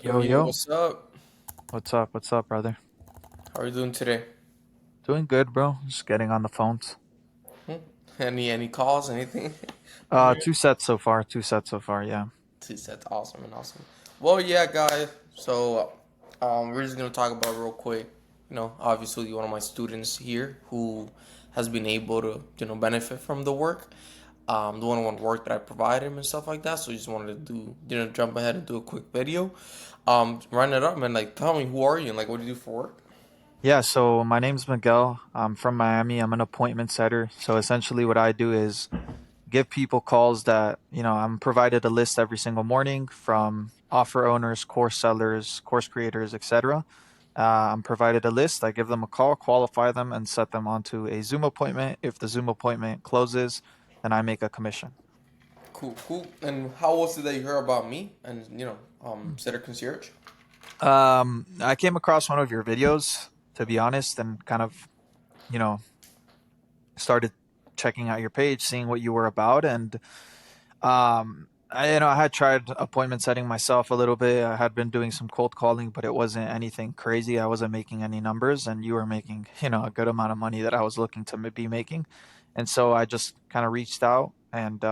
Yo, Yo, yo, yo, what's up? what's up? What's up, brother? How are you doing today? Doing good, bro. Just getting on the phones. Hmm? Any calls, anything? I'm here. Two sets so far. Two sets so far. Yeah. That's awesome and awesome. Well, yeah, guys. So, we're just gonna talk about real quick. Obviously, one of my students here who has been able to, benefit from the work, the one-on-one work that I provide him and stuff like that. So, just wanted to do, jump ahead and do a quick video. Run it up, man. Like, tell me, who are you and like, what do you do for work? Yeah. So my name's Miguel. I'm from Miami. I'm an appointment setter. So essentially, what I do is give people calls that I'm provided a list every single morning from offer owners, course sellers, course creators, etc. I'm provided a list. I give them a call, qualify them, and set them onto a Zoom appointment. If the Zoom appointment closes, then I make a commission. Cool, cool. And how was it that you heard about me and Sitter Concierge? I came across one of your videos, to be honest, and kind of, you know, started checking out your page, seeing what you were about, and I had tried appointment setting myself a little bit. I had been doing some cold calling, but it wasn't anything crazy. I wasn't making any numbers, and you were making, a good amount of money that I was looking to be making, and so I just kind of reached out, and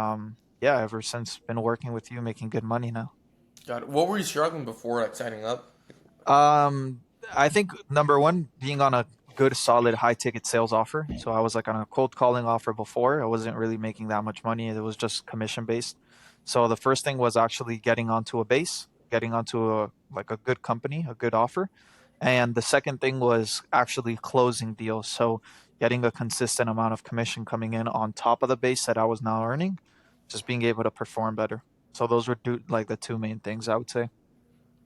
yeah, ever since been working with you, making good money now. Got it. What were you struggling before like signing up? Um, I think number one, being on a good, solid, high ticket sales offer. So I was like on a cold calling offer before. I wasn't really making that much money. It was just commission based. So the first thing was actually getting onto a base, getting onto a good company, a good offer. And the second thing was actually closing deals. So getting a consistent amount of commission coming in on top of the base that I was now earning, just being able to perform better. So those were like the two main things I would say.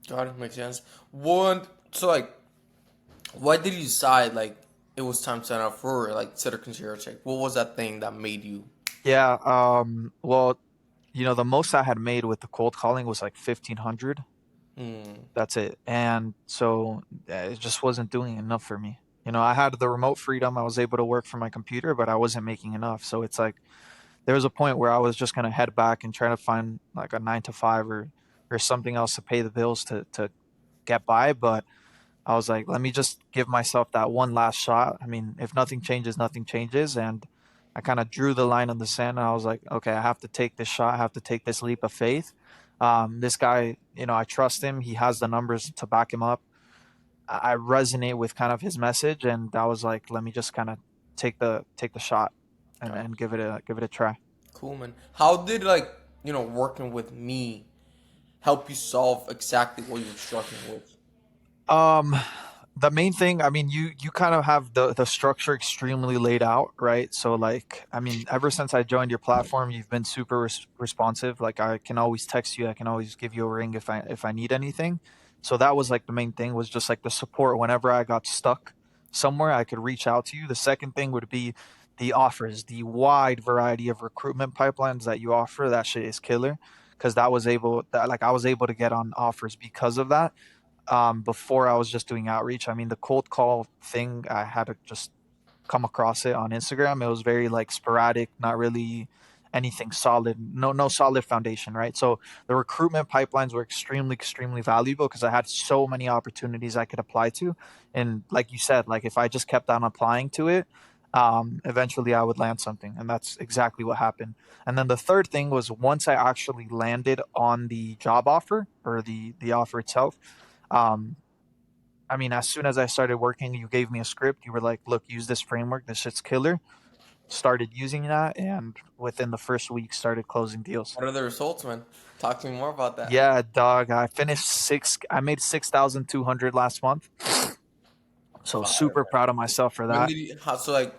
Got it. Makes sense. So why did you decide like it was time to sign up for like Sitter Concierge? Like, what was that thing that made you? Yeah, well, the most I had made with the cold calling was like 1500. Hmm. That's it. And so it just wasn't doing enough for me. I had the remote freedom. I was able to work from my computer, but I wasn't making enough. So it's like there was a point where I was just gonna head back and try to find like a 9 to 5 or something else to pay the bills to get by. But I was like, let me just give myself that one last shot. I mean, if nothing changes, nothing changes. And I kind of drew the line on the sand. And I was like, okay, I have to take this shot. I have to take this leap of faith. This guy, I trust him. He has the numbers to back him up. I resonate with kind of his message, and I was like, let me just kind of take the shot and Got it. give it a try. Cool, man. How did like working with me help you solve exactly what you were struggling with? Um, the main thing, I mean, you kind of have the structure extremely laid out, right? So like, I mean, ever since I joined your platform, you've been super responsive. Like I can always text you, I can always give you a ring if I need anything. So that was like the main thing was just like the support whenever I got stuck somewhere, I could reach out to you. The second thing would be the offers, the wide variety of recruitment pipelines that you offer. That shit is killer because I was able to get on offers because of that. Before I was just doing outreach. I mean, the cold call thing, I had to just come across it on Instagram. It was very like sporadic, not really anything solid, no solid foundation, right? So the recruitment pipelines were extremely valuable because I had so many opportunities I could apply to. And like you said, like if I just kept on applying to it, eventually I would land something. And that's exactly what happened. And then the third thing was once I actually landed on the job offer or the offer itself, um, I mean, as soon as I started working, you gave me a script. You were like, "Look, use this framework. This shit's killer." Started using that, and within the first week, started closing deals. What are the results, man? Talk to me more about that. Yeah, dog. I finished six. I made 6,200 last month, so Fire, super man. proud of myself for When that. did you? How, so like,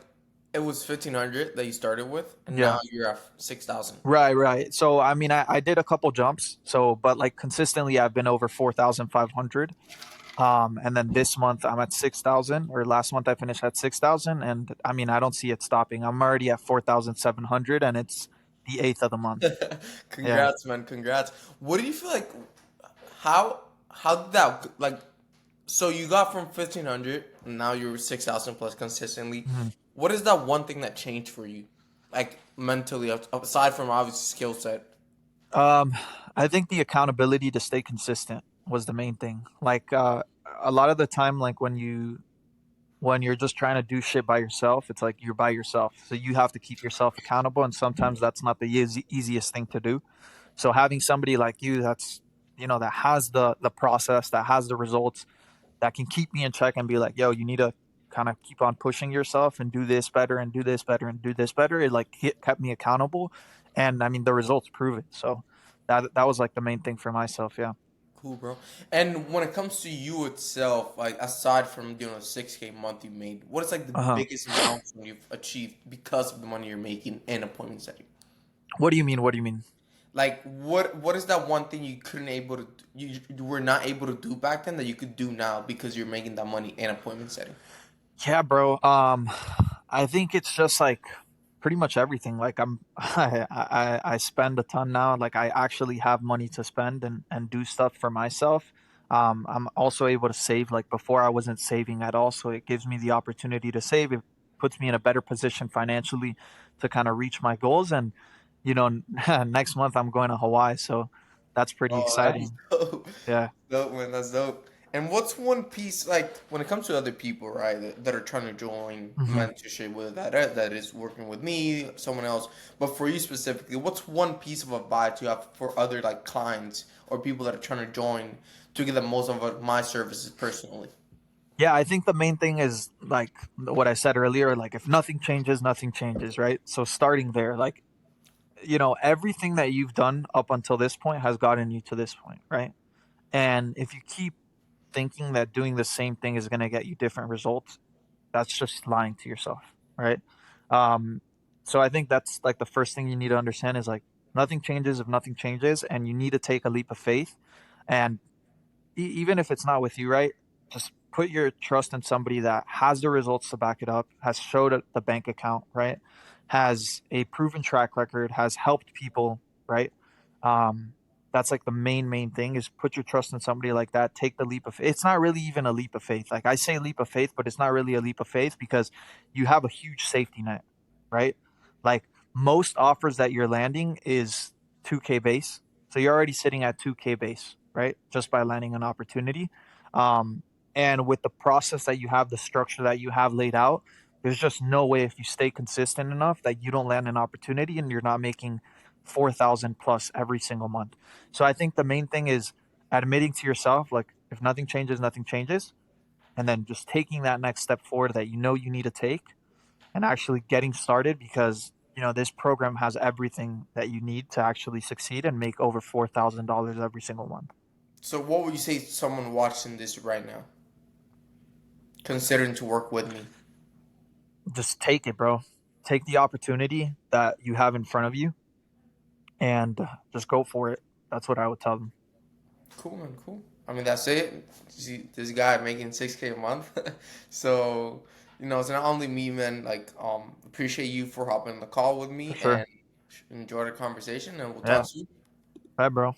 it was 1,500 that you started with, and now Yeah, you're at 6,000. right. So I mean, I did a couple jumps. So, but like consistently, I've been over 4,500. And then this month I'm at 6,000, or last month I finished at 6,000. And I mean, I don't see it stopping. I'm already at 4,700 and it's the eighth of the month. Yeah. Congrats, man. Congrats. What do you feel like? How how did that like? So you got from 1,500, and now you're 6,000 plus consistently. Mhm. What is that one thing that changed for you, like mentally, aside from obviously skill set? Um, I think the accountability to stay consistent was the main thing. Like a lot of the time, like when you're just trying to do shit by yourself, it's like you're by yourself. So you have to keep yourself accountable, and sometimes that's not the easiest thing to do. So having somebody like you that's that has the process, that has the results, that can keep me in check and be like, yo, you need to kind of keep on pushing yourself and do this better and do this better and do this better. It like kept me accountable, and I mean the results prove it. So that was like the main thing for myself. Yeah. Cool, bro. And when it comes to you itself, like aside from 6K month you made, what is like the Uh huh. biggest milestone you've achieved because of the money you're making and appointment setting? What do you mean? What do you mean? Like what is that one thing you couldn't able to you were not able to do back then that you could do now because you're making that money and appointment setting? Yeah, bro. I think it's just like pretty much everything. Like I spend a ton now. Like I actually have money to spend and do stuff for myself. I'm also able to save. Like before, I wasn't saving at all, so it gives me the opportunity to save. It puts me in a better position financially to kind of reach my goals. And next month I'm going to Hawaii, so that's pretty Oh, that's exciting. dope. Yeah. Dope, man. That's dope. And what's one piece like when it comes to other people, right, that are trying to join hmm mentorship, whether that is working with me, someone else, but for you specifically, what's one piece of advice you have for other like clients or people that are trying to join to get the most of my services personally? Yeah, I think the main thing is like what I said earlier, like if nothing changes, nothing changes, right? So starting there, like, everything that you've done up until this point has gotten you to this point, right? And if you keep thinking that doing the same thing is going to get you different results, that's just lying to yourself, right? Um, so I think that's like the first thing you need to understand is like nothing changes if nothing changes, and you need to take a leap of faith. And even if it's not with you, right? Just put your trust in somebody that has the results to back it up, has showed the bank account, right? Has a proven track record, has helped people, right? Um, that's like the main thing is put your trust in somebody like that. Take the leap of. It's not really even a leap of faith. Like I say, leap of faith, but it's not really a leap of faith because you have a huge safety net, right? Like most offers that you're landing is 2K base, so you're already sitting at 2K base, right? Just by landing an opportunity. Um, and with the process that you have, the structure that you have laid out, there's just no way if you stay consistent enough that you don't land an opportunity and you're not making 4,000 plus every single month. So I think the main thing is admitting to yourself, like, if nothing changes, nothing changes. And then just taking that next step forward that you need to take and actually getting started because this program has everything that you need to actually succeed and make over $4,000 every single month. So what would you say to someone watching this right now, considering to work with me? Just take it, bro. Take the opportunity that you have in front of you and just go for it. That's what I would tell them. Cool, man. Cool. I mean, that's it. See, this guy making 6K a month. So, it's not only me, man. Like, appreciate you for hopping on the call with For me and sure. enjoy the conversation. And we'll talk Yeah. soon. Bye, bro.